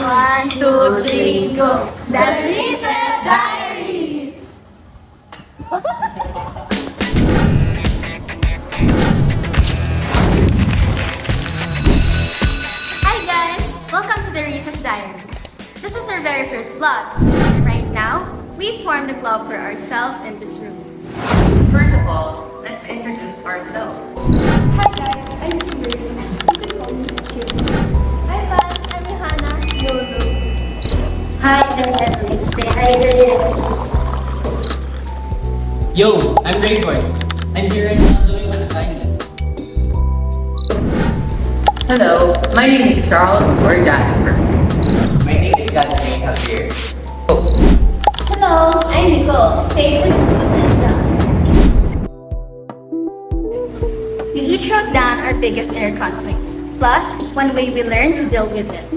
One, two, three, go! The Recess Diaries! Hi guys! Welcome to the Recess Diaries. This is our very first vlog. And right now, we formed a club for ourselves in this room. First of all, let's introduce ourselves. Hi guys, I'm Kimberly. You can call me Kim. Hi fans, I'm Johanna. Lolo. Hi, I'm Edwin. Say hi, Edwin. Yo, I'm Raymond. I'm here right now doing an assignment. Hello, my name is Charles or Jasper. My name is Catherine Javier. Hello, I'm Nicole. Stay for the food. We each wrote down our biggest inner conflict, plus one way we learn to deal with it.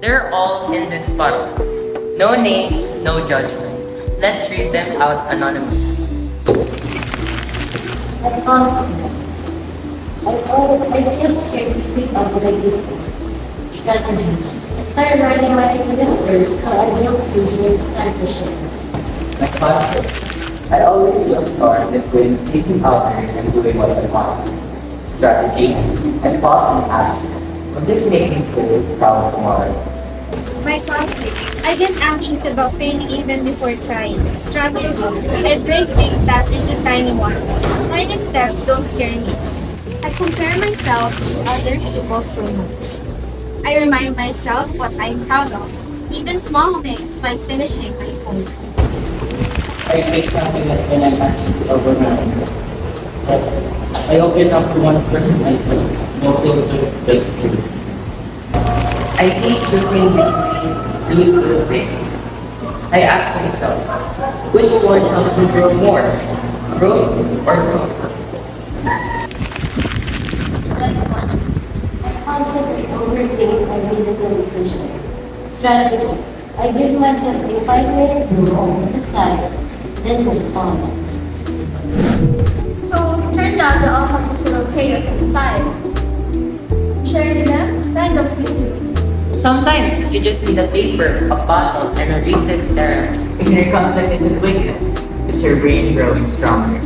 They're all in these bottles. No names, no judgment. Let's read them out anonymously. I feel scared to speak up what I do. Strategy. I started writing my ideas first, so I don't feel scared to share. My conscience. I always look torn between pleasing others and doing what I want. Strategy. I pause and ask, will this make me feel proud tomorrow? My conflict. I get anxious about failing even before trying. Strategy. I break big tasks into tiny ones. Minor steps don't scare me. I compare myself to other people so much. I remind myself what I'm proud of, even small things like finishing my homework. I fake happiness when I'm actually overwhelmed. I open up to one person I trust, no filter, just truth. I keep choosing between two good things. I ask myself, which one helps me grow more? Growth or growth? Conflict and overthinking every little decision. Strategy. I give myself a 5-minute rule, decide, then move on. So, turns out we all have this little chaos inside. Sharing them kind of guilty. Sometimes you just need a paper, a bottle, and a recess error. Inner conflict isn't weakness, it's your brain growing stronger.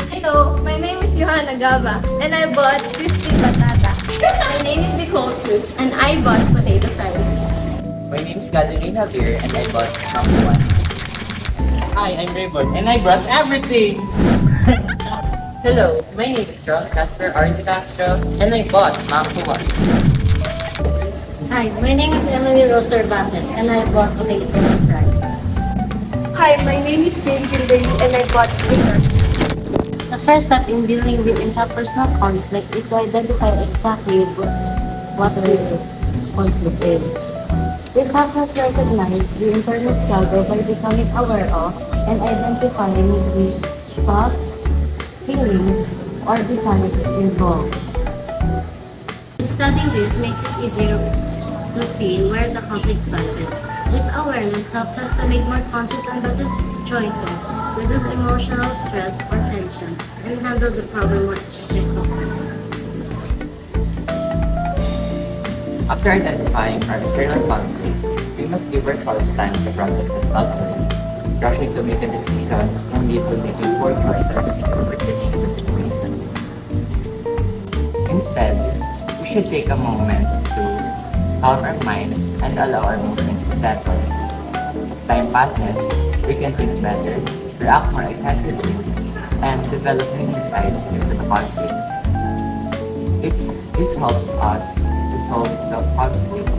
Hello, my name is Johanna Gava, and I bought crispy patata. My name is Nicole Cruz, and I bought potato fries. My name is Catherine Javier and I bought number one. Hi, I'm Raymond, and I brought everything. Hello, my name is Charles Casper R. Castro, and I bought Makuha. Hi, my name is Emily Rose Cervantes, and I bought potato fries. Hi, my name is Jane Gilberry, and I bought liquor. The first step in dealing with interpersonal conflict is to identify exactly what the conflict is. This helps us recognize the internal struggle by becoming aware of and identifying the thoughts, feelings, or desires involved. Studying this makes it easier to see where the conflict started. This awareness helps us to make more conscious and better choices, reduce emotional stress or tension, and handle the problem more effectively. After identifying our internal conflict, we must give ourselves time to process it thoughtfully. Rushing to make a decision can lead to making poor choices or worsening the situation. Instead, we should take a moment to calm our minds and allow our emotions to settle. As time passes, we can think better, react more effectively, and develop new insights into the conflict. This helps us resolve the conflict.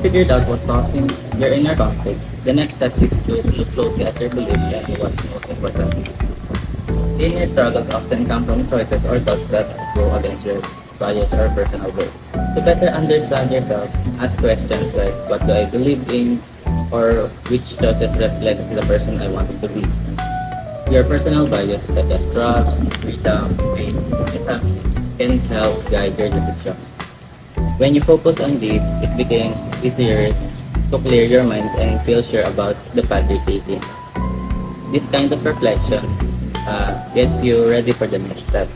Figured out what causing your inner conflict. The next step is to look closely at your beliefs and what's most important. The inner struggles often come from choices or thoughts that go against your values, or personal goals. To better understand yourself, ask questions like what do I believe in or which choices reflect the person I wanted to be. Your personal values such as trust, freedom, faith, and family can help guide your decisions. When you focus on these, it becomes easier to clear your mind and feel sure about the path you're taking. This kind of reflection gets you ready for the next step,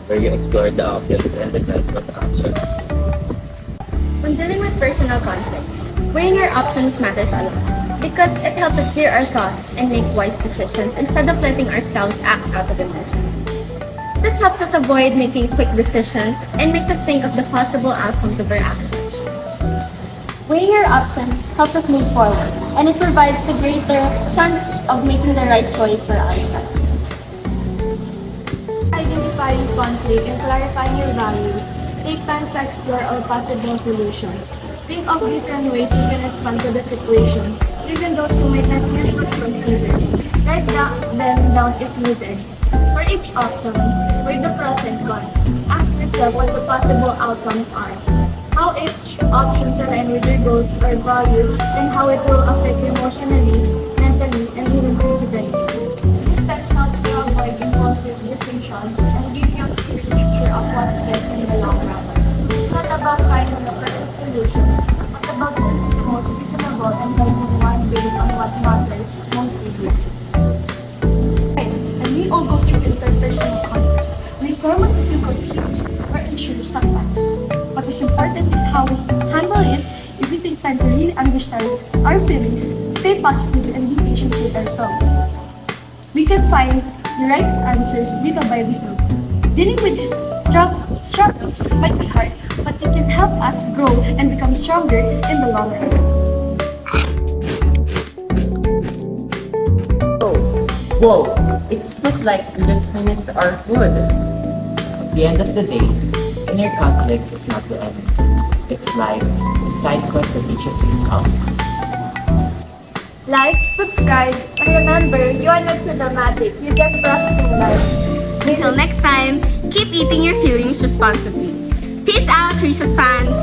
where you explore the options and decide what action. When dealing with personal conflict, weighing your options matters a lot because it helps us clear our thoughts and make wise decisions instead of letting ourselves act out of emotion. This helps us avoid making quick decisions and makes us think of the possible outcomes of our actions. Weighing our options helps us move forward and it provides a greater chance of making the right choice for ourselves. Identifying conflict and clarifying your values, take time to explore all possible solutions. Think of different ways you can respond to the situation, even those who might not usually consider. Write them down if needed. For each option, weigh the pros and cons. Ask yourself what the possible outcomes are, how each option aligns with your goals or values, and how it will affect you emotionally, mentally, and even physically. This step helps you avoid impulsive decisions and give you a clear picture of what's best in the long run. It's not about finding the perfect solution, but about choosing the most reasonable and helpful one based on what matters most to you. And we all go through interpersonal conflicts. And it's normal to feel confused or unsure sometimes. What is important is how we handle it if we take time to really understand our feelings, stay positive, and be patient with ourselves. We can find the right answers little by little. Dealing with these struggles might be hard, but it can help us grow and become stronger in the long run. Whoa, it looks like we just finished our food. At the end of the day, inner conflict is not the enemy. It's like a side quest that teaches you stuff. Like, subscribe, and remember, you are not cinematic. You're just processing life. Until next time, keep eating your feelings responsibly. Peace out, Reese's fans!